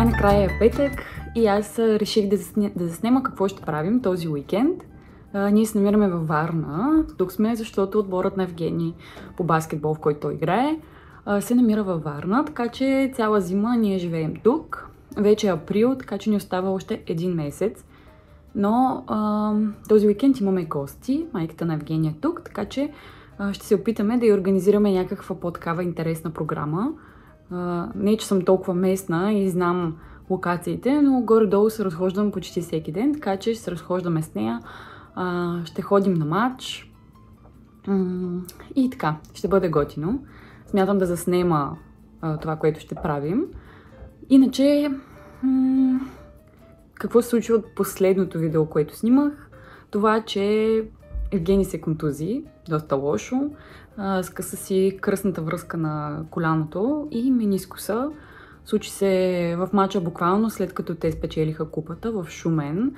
Най-накрая е петък и аз реших да заснема какво ще правим този уикенд. Ние се намираме във Варна. Тук сме, защото отборът на Евгений по баскетбол, в който той играе, се намира във Варна, така че цяла зима ние живеем тук. Вече е април, така че ни остава още един месец. Но този уикенд имаме гости. Майката на Евгения е тук, така че ще се опитаме да й организираме някаква по-такава интересна програма. Не, че съм толкова местна и знам локациите, но горе-долу се разхождам почти всеки ден, така че ще се разхождаме с нея. Ще ходим на матч и така, ще бъде готино. Смятам да заснема това, което ще правим. Иначе, какво се случи от последното видео, което снимах? Това, че Евгений се контузи, доста лошо. Скъса си кръстната връзка на коляното и менискуса. Случи се в мача буквално след като те спечелиха купата в Шумен.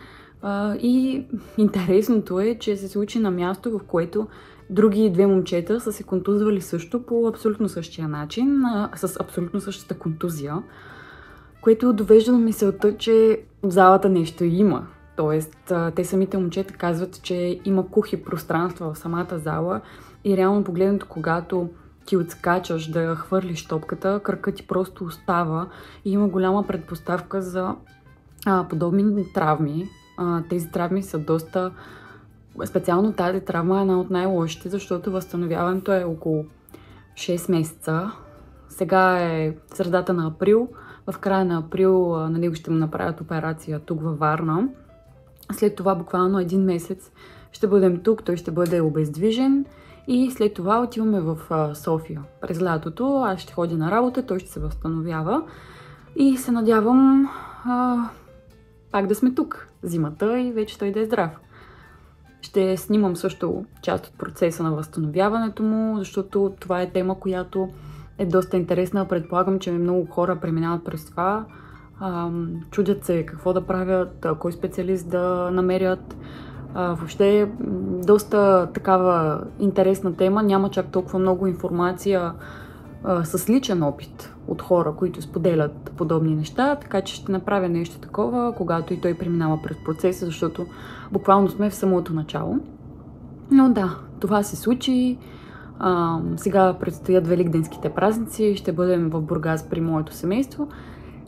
И интересното е, че се случи на място, в което други две момчета са се контузвали също по абсолютно същия начин, с абсолютно същата контузия, което довежда до мисълта, че в залата нещо има. Тоест, те самите момчета казват, че има кухи пространства в самата зала и реално погледнато, когато ти отскачаш да хвърлиш топката, кракът ти просто остава и има голяма предпоставка за подобни травми. Тези травми са доста... Специално тази травма е една от най-лошите, защото възстановяването е около 6 месеца. Сега е средата на април. В края на април на него ще му направят операция тук във Варна. След това буквално един месец ще бъдем тук, той ще бъде обездвижен и след това отиваме в София. През лятото аз ще ходя на работа, той ще се възстановява и се надявам пак да сме тук зимата и вече той да е здрав. Ще снимам също част от процеса на възстановяването му, защото това е тема, която е доста интересна. Предполагам, че много хора преминават през това. Чудят се какво да правят, кой специалист да намерят. Въобще е доста такава интересна тема. Няма чак толкова много информация с личен опит от хора, които споделят подобни неща, така че ще направя нещо такова, когато и той преминава през процеса, защото буквално сме в самото начало. Но да, това се случи. Сега предстоят великденските празници, ще бъдем в Бургас при моето семейство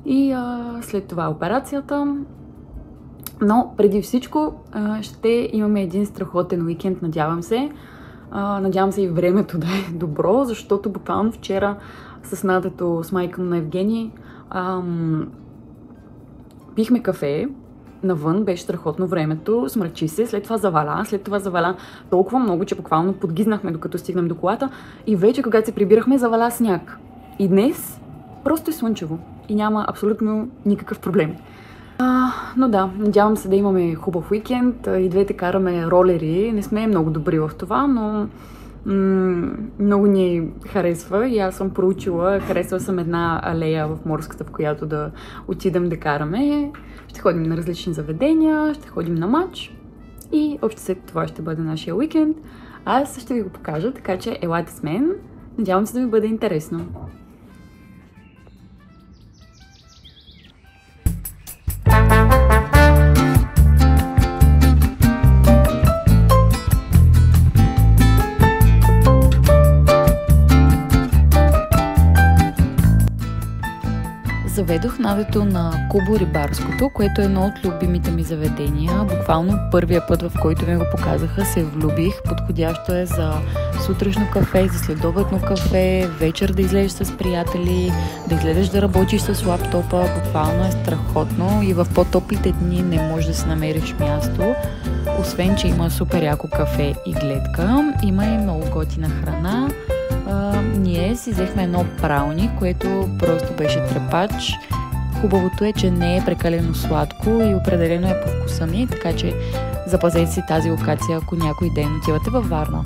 и след това операцията. Но преди всичко ще имаме един страхотен уикенд, надявам се. Надявам се и времето да е добро, защото буквално вчера с Натето, с майка на Евгений, пихме кафе навън, беше страхотно времето, смрачи се, след това заваля толкова много, че буквално подгизнахме докато стигнем до колата и вече когато се прибирахме, заваля сняг. И днес просто е слънчево и няма абсолютно никакъв проблем. Но да, надявам се да имаме хубав уикенд. И двете караме ролери. Не сме много добри в това, но много ни харесва и аз съм проучила. Харесва съм една алея в Морската, в която да отидем да караме. Ще ходим на различни заведения, ще ходим на матч и общо след това ще бъде нашия уикенд. Аз ще ви го покажа, така че елате с мен. Надявам се да ви бъде интересно. Заведох Надето на Кубо Рибарското, което е едно от любимите ми заведения. Буквално първия път, в който ми го показаха, се влюбих. Подходящо е за сутрешно кафе, за следобедно кафе, вечер да излезеш с приятели, да излезеш да работиш с лаптопа. Буквално е страхотно и в по-топлите дни не можеш да си намериш място. Освен, че има супер яко кафе и гледка, има и много готина храна. Ние си взехме едно брауни, което просто беше трепач. Хубавото е, че не е прекалено сладко и определено е по вкуса ми, така че запазете си тази локация, ако някой ден отивате във Варна.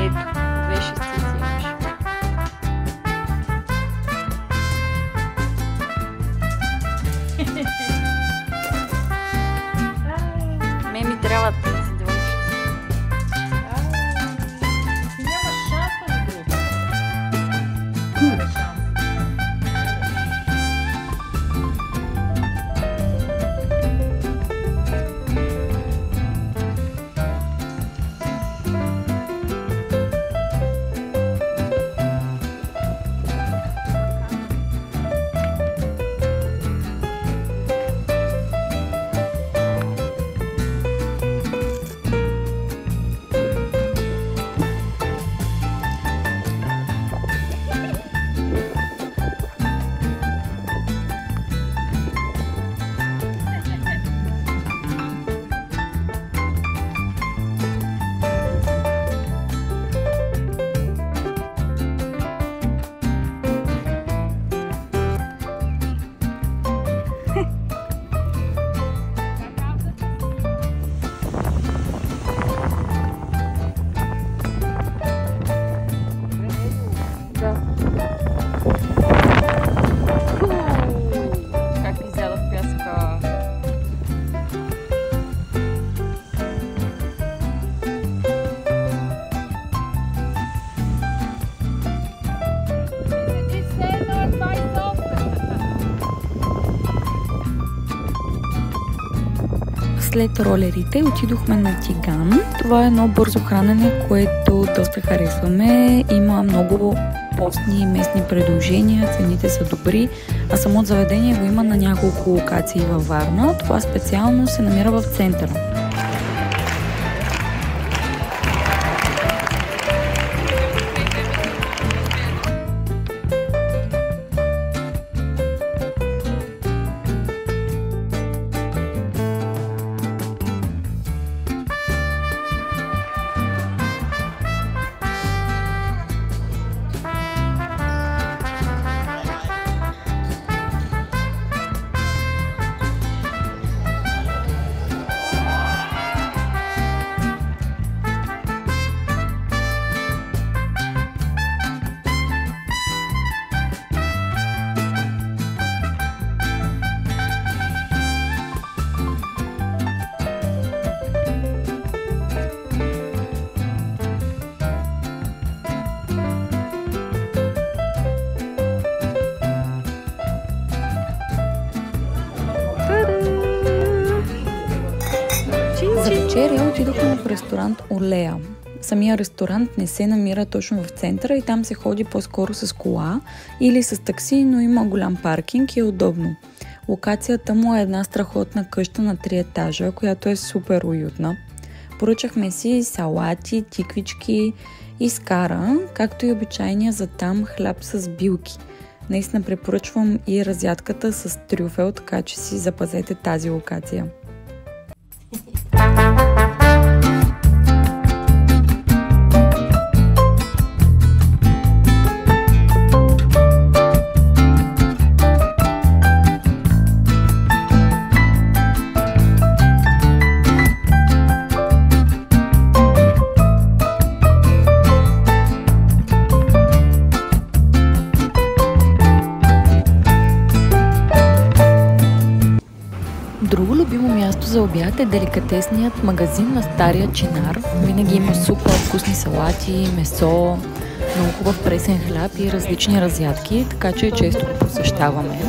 Ето, 2 шестици имаш. Ми трябва тези двойки. Няма шанс на друга. Няма шанс. Как изяда в пясъка. След ролерите отидохме на Тиган. Това е едно бързо хранене, което доста харесваме. Има много постни и местни предложения, цените са добри, а самото заведение го има на няколко локации във Варна. Това специално се намира в центъра. За вечеря отидохме в ресторант Олея. Самия ресторант не се намира точно в центъра и там се ходи по-скоро с кола или с такси, но има голям паркинг и е удобно. Локацията му е една страхотна къща на 3 етажа, която е супер уютна. Поръчахме си салати, тиквички и скара, както и обичайния за там хляб с билки. Наистина препоръчвам и разядката с трюфел, така че си запазете тази локация. Друго любимо място за обяд е деликатесният магазин на Стария Чинар. Винаги има супер вкусни салати, месо, много хубав пресен хляб и различни разядки, така че често го посещаваме.